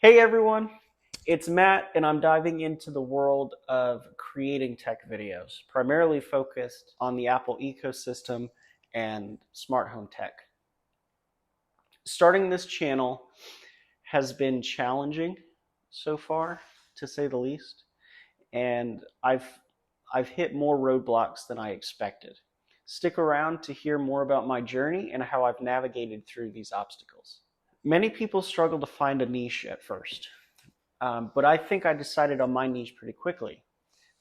Hey everyone, it's Matt, and I'm diving into the world of creating tech videos, primarily focused on the Apple ecosystem and smart home tech. Starting this channel has been challenging so far, to say the least, and I've hit more roadblocks than I expected. Stick around to hear more about my journey and how I've navigated through these obstacles. Many people struggle to find a niche at first. But I think I decided on my niche pretty quickly.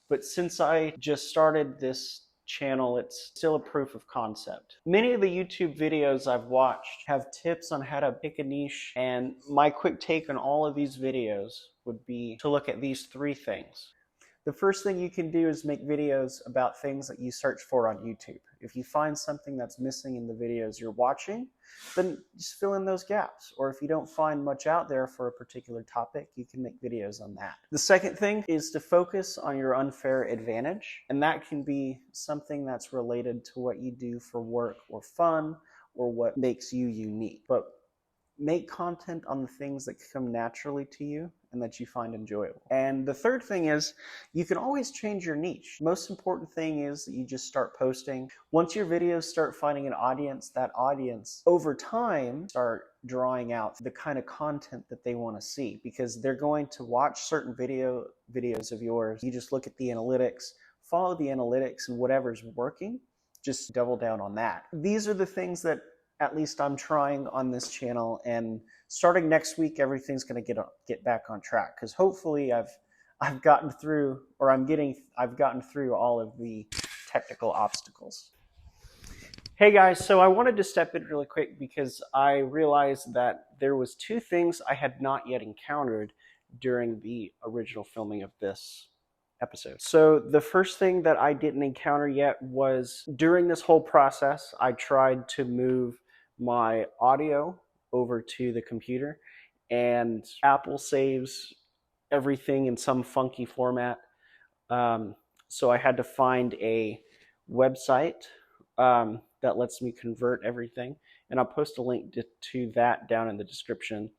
But since I just started this channel, it's still a proof of concept. Many of the YouTube videos I've watched have tips on how to pick a niche, and my quick take on all of these videos would be to look at these three things. The first thing you can do is make videos about things that you search for on YouTube. If you find something that's missing in the videos you're watching, then just fill in those gaps. Or if you don't find much out there for a particular topic, you can make videos on that. The second thing is to focus on your unfair advantage, and that can be something that's related to what you do for work or fun, or what makes you unique. But make content on the things that come naturally to you and that you find enjoyable. And the third thing is you can always change your niche. Most important thing is that you just start posting. Once your videos start finding an audience, that audience over time start drawing out the kind of content that they want to see, because they're going to watch certain videos of yours. You just look at the analytics, follow the analytics, and whatever's working, just double down on that. These are the things that at least I'm trying on this channel, and starting next week, everything's going to get back on track, because hopefully I've gotten through, or I've gotten through all of the technical obstacles. Hey guys, so I wanted to step in really quick because I realized that there was two things I had not yet encountered during the original filming of this episode. So the first thing that I didn't encounter yet was during this whole process, I tried to move my audio over to the computer, and Apple saves everything in some funky format. So I had to find a website that lets me convert everything, and I'll post a link to that down in the description.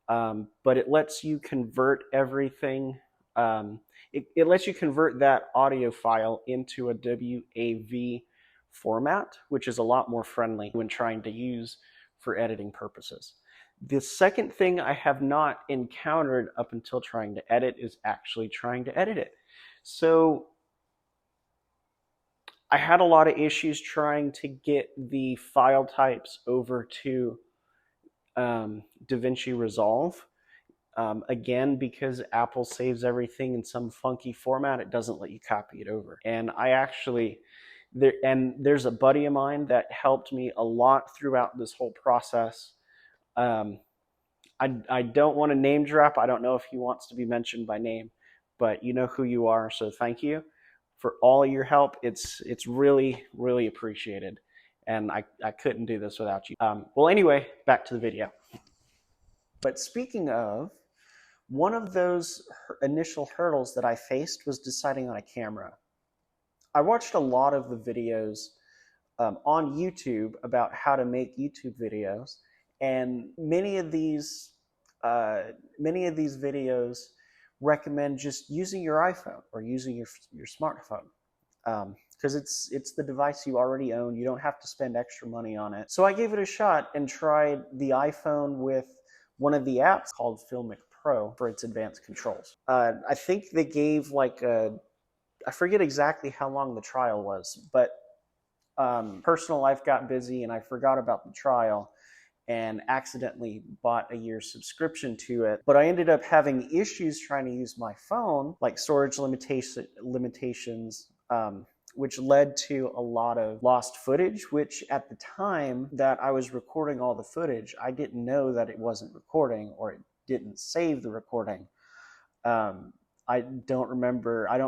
But it lets you convert everything. It lets you convert that audio file into a WAV format, which is a lot more friendly when trying to use for editing purposes. The second thing I have not encountered up until trying to edit is actually trying to edit it. So I had a lot of issues trying to get the file types over to DaVinci Resolve. Again, because Apple saves everything in some funky format, it doesn't let you copy it over. And there's a buddy of mine that helped me a lot throughout this whole process. I don't want to name drop. I don't know if he wants to be mentioned by name, but you know who you are, so thank you for all of your help. It's really, really appreciated. And I couldn't do this without you. Well, anyway, back to the video. But speaking of, one of those initial hurdles that I faced was deciding on a camera. I watched a lot of the videos on YouTube about how to make YouTube videos, and many of these videos recommend just using your iPhone or using your smartphone, because it's the device you already own. You don't have to spend extra money on it. So I gave it a shot and tried the iPhone with one of the apps called Filmic Pro for its advanced controls. I think they gave I forget exactly how long the trial was, but personal life got busy and I forgot about the trial and accidentally bought a year's subscription to it. But I ended up having issues trying to use my phone, like storage limitations, which led to a lot of lost footage, which at the time that I was recording all the footage, I didn't know that it wasn't recording, or it didn't save the recording. I don't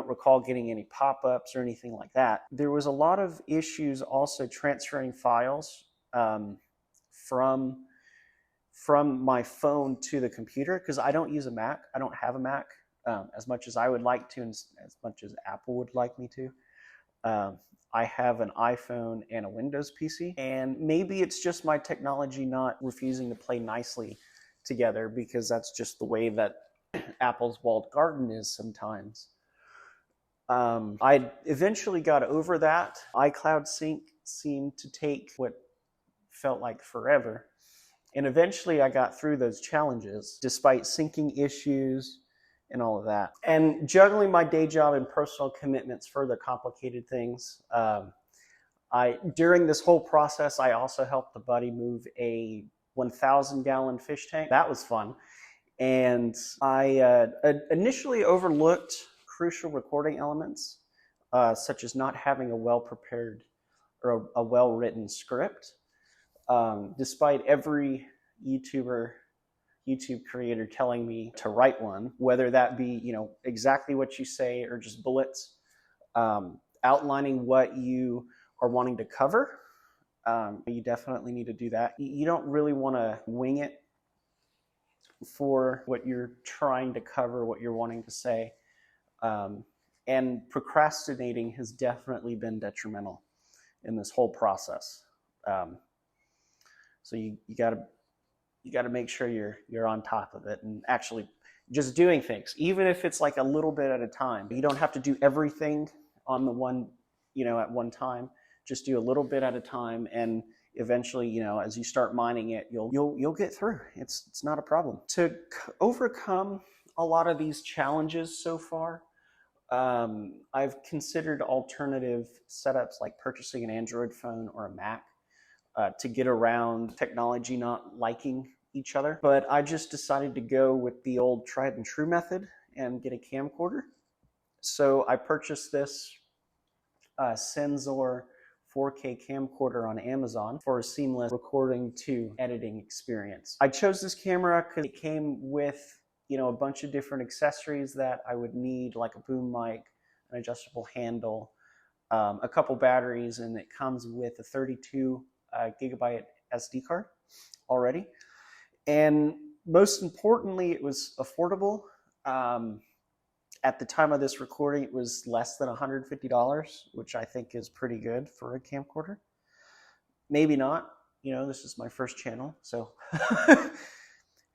recall getting any pop-ups or anything like that. There was a lot of issues also transferring files from my phone to the computer, because I don't use a Mac. I don't have a Mac, as much as I would like to, and as much as Apple would like me to. I have an iPhone and a Windows PC, and maybe it's just my technology not refusing to play nicely together, because that's just the way that Apple's walled garden is sometimes. I eventually got over that. iCloud Sync seemed to take what felt like forever. And eventually I got through those challenges despite syncing issues and all of that. And juggling my day job and personal commitments further complicated things. During this whole process, I also helped a buddy move a 1,000-gallon fish tank. That was fun. And I initially overlooked crucial recording elements, such as not having a well-prepared or a well-written script. Despite every YouTube creator telling me to write one, whether that be, you know, exactly what you say or just bullets, outlining what you are wanting to cover. You definitely need to do that. You don't really want to wing it for what you're trying to cover, what you're wanting to say. And procrastinating has definitely been detrimental in this whole process. So you gotta make sure you're on top of it and actually just doing things, even if it's like a little bit at a time. You don't have to do everything on the one, you know, at one time. Just do a little bit at a time, and eventually, you know, as you start mining it, you'll get through. It's not a problem. To overcome a lot of these challenges so far, I've considered alternative setups like purchasing an Android phone or a Mac to get around technology not liking each other. But I just decided to go with the old tried and true method and get a camcorder. So I purchased this Sensor 4K camcorder on Amazon for a seamless recording to editing experience. I chose this camera because it came with, you know, a bunch of different accessories that I would need, like a boom mic, an adjustable handle, a couple batteries, and it comes with a 32 gigabyte SD card already. And most importantly, it was affordable. At the time of this recording, it was less than $150, which I think is pretty good for a camcorder. Maybe not, you know, this is my first channel, so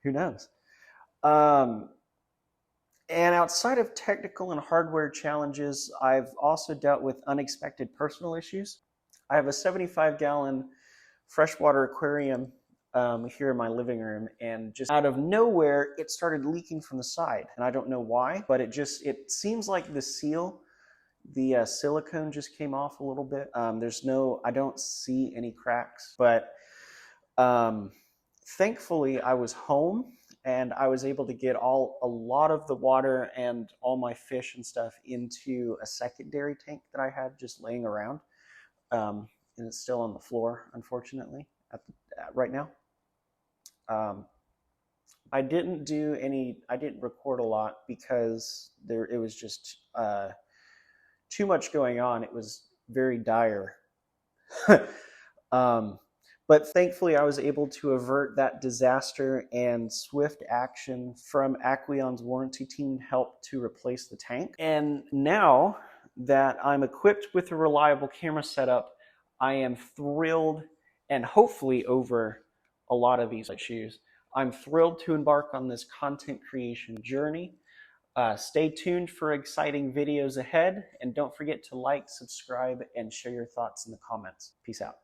who knows? And outside of technical and hardware challenges, I've also dealt with unexpected personal issues. I have a 75-gallon freshwater aquarium here in my living room, and just out of nowhere it started leaking from the side, and I don't know why, but it seems like the seal, the silicone just came off a little bit. I don't see any cracks, but thankfully I was home and I was able to get a lot of the water and all my fish and stuff into a secondary tank that I had just laying around, and it's still on the floor, unfortunately, right now. I didn't record a lot because it was just too much going on. It was very dire. But thankfully I was able to avert that disaster, and swift action from Aquion's warranty team helped to replace the tank. And now that I'm equipped with a reliable camera setup, I am thrilled, and hopefully over a lot of these issues, I'm thrilled to embark on this content creation journey. Stay tuned for exciting videos ahead, and don't forget to like, subscribe, and share your thoughts in the comments. Peace out.